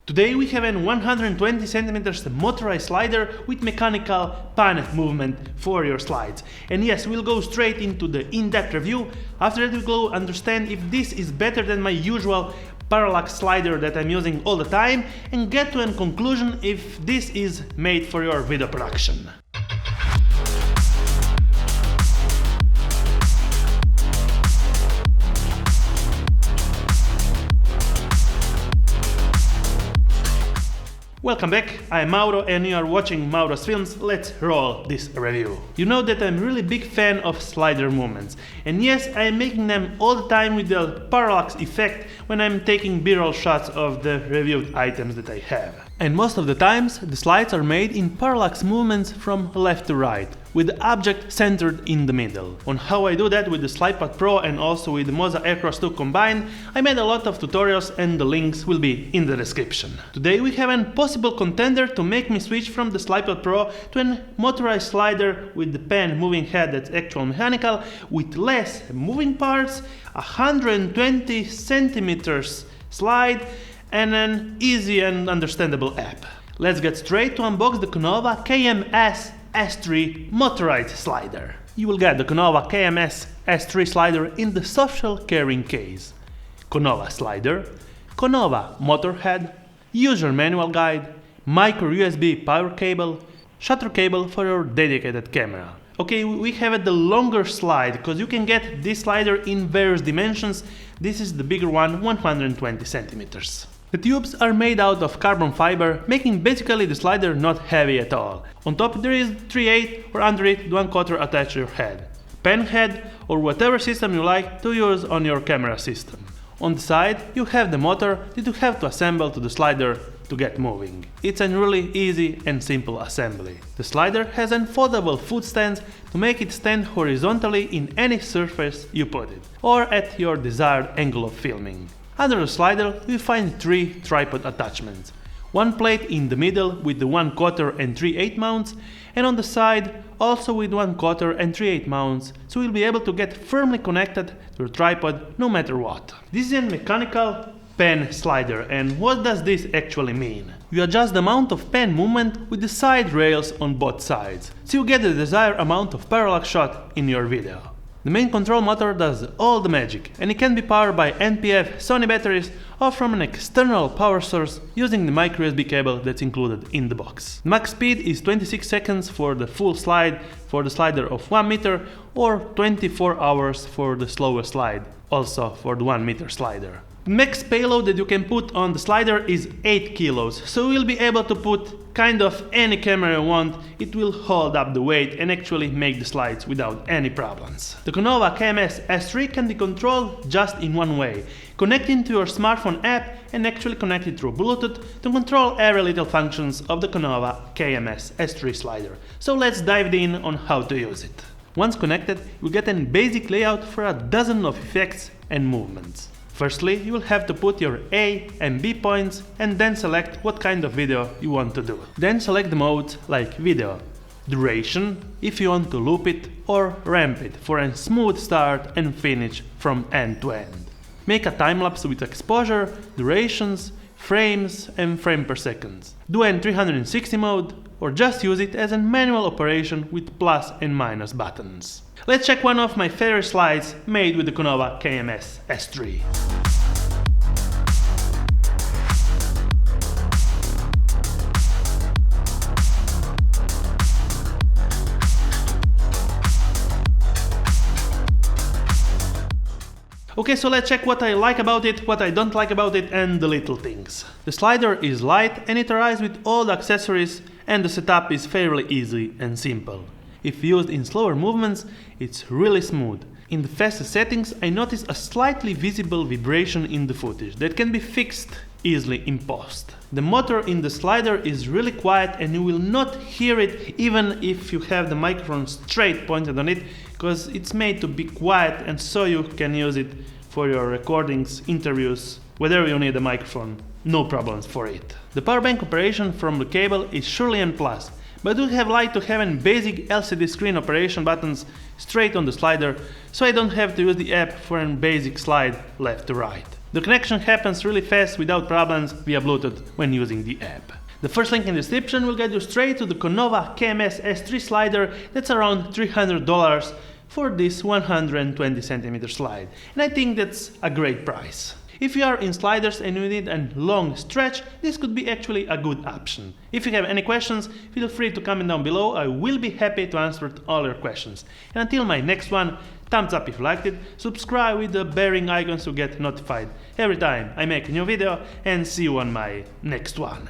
Today we have a 120cm motorized slider with mechanical pan movement for your slides. And yes, we'll go straight into the in-depth review. After that we'll go understand if this is better than my usual Parallax slider that I'm using all the time and get to a conclusion if this is made for your video production. Welcome back, I'm Mauro and you are watching MAURO'S films. Let's roll this review. You know that I'm really big fan of slider movements, and yes, I'm making them all the time with the parallax effect when I'm taking B-roll shots of the reviewed items that I have. And most of the times the slides are made in parallax movements from left to right, with the object centered in the middle. On how I do that with the SlidePad Pro and also with the Moza Aircross 2 combined, I made a lot of tutorials and the links will be in the description. Today we have a possible contender to make me switch from the SlidePad Pro to a motorized slider with the pen moving head that's actual mechanical, with less moving parts, 120 centimeters slide, and an easy and understandable app. Let's get straight to unbox the Konova Kms-S3 Motorized slider. You will get the Konova Kms-S3 slider in the social carrying case. Konova slider, Konova motor head, user manual guide, micro USB power cable, shutter cable for your dedicated camera. Okay, we have the longer slide because you can get this slider in various dimensions. This is the bigger one, 120 centimeters. The tubes are made out of carbon fiber, making basically the slider not heavy at all. On top there is 3/8 or under it 1/4 attached to your head, pen head or whatever system you like to use on your camera system. On the side you have the motor that you have to assemble to the slider to get moving. It's a really easy and simple assembly. The slider has a foldable foot stand to make it stand horizontally in any surface you put it, or at your desired angle of filming. Under the slider we find 3 tripod attachments. One plate in the middle with the 1/4 and 3/8 mounts, and on the side also with 1/4 and 3/8 mounts, so you'll be able to get firmly connected to your tripod no matter what. This is a mechanical pen slider, and what does this actually mean? You adjust the amount of pen movement with the side rails on both sides, so you get the desired amount of parallax shot in your video. The main control motor does all the magic, and it can be powered by NPF Sony batteries or from an external power source using the micro USB cable that's included in the box. The max speed is 26 seconds for the full slide for the slider of 1 meter or 24 hours for the slower slide, also for the 1 meter slider. The max payload that you can put on the slider is 8 kilos, so you'll be able to put kind of any camera you want. It will hold up the weight and actually make the slides without any problems. The Konova Kms-S3 can be controlled just in one way, connecting to your smartphone app and actually connected through Bluetooth to control every little functions of the Konova Kms-S3 slider. So let's dive in on how to use it. Once connected, you get a basic layout for a dozen of effects and movements. Firstly, you will have to put your A and B points and then select what kind of video you want to do. Then select the modes like video, duration, if you want to loop it, or ramp it for a smooth start and finish from end to end. Make a time-lapse with exposure, durations, frames and frame per second. Do a 360 mode, or just use it as a manual operation with plus and minus buttons. Let's check one of my favorite slides made with the Konova Kms-S3. Okay, so let's check what I like about it, what I don't like about it, and the little things. The slider is light and it arrives with all the accessories, and the setup is fairly easy and simple. If used in slower movements, it's really smooth. In the fastest settings, I notice a slightly visible vibration in the footage that can be fixed easily in post. The motor in the slider is really quiet and you will not hear it even if you have the microphone straight pointed on it, because it's made to be quiet and so you can use it for your recordings, interviews, wherever you need a microphone, no problems for it. The power bank operation from the cable is surely a plus, but I would have liked to have a basic LCD screen operation buttons straight on the slider, so I don't have to use the app for a basic slide left to right. The connection happens really fast without problems via Bluetooth when using the app. The first link in the description will get you straight to the Konova Kms-S3 slider that's around $300 for this 120cm slide, and I think that's a great price. If you are in sliders and you need a long stretch, this could be actually a good option. If you have any questions, feel free to comment down below, I will be happy to answer all your questions. And until my next one, thumbs up if you liked it, subscribe with the bearing icon to get notified every time I make a new video, and see you on my next one.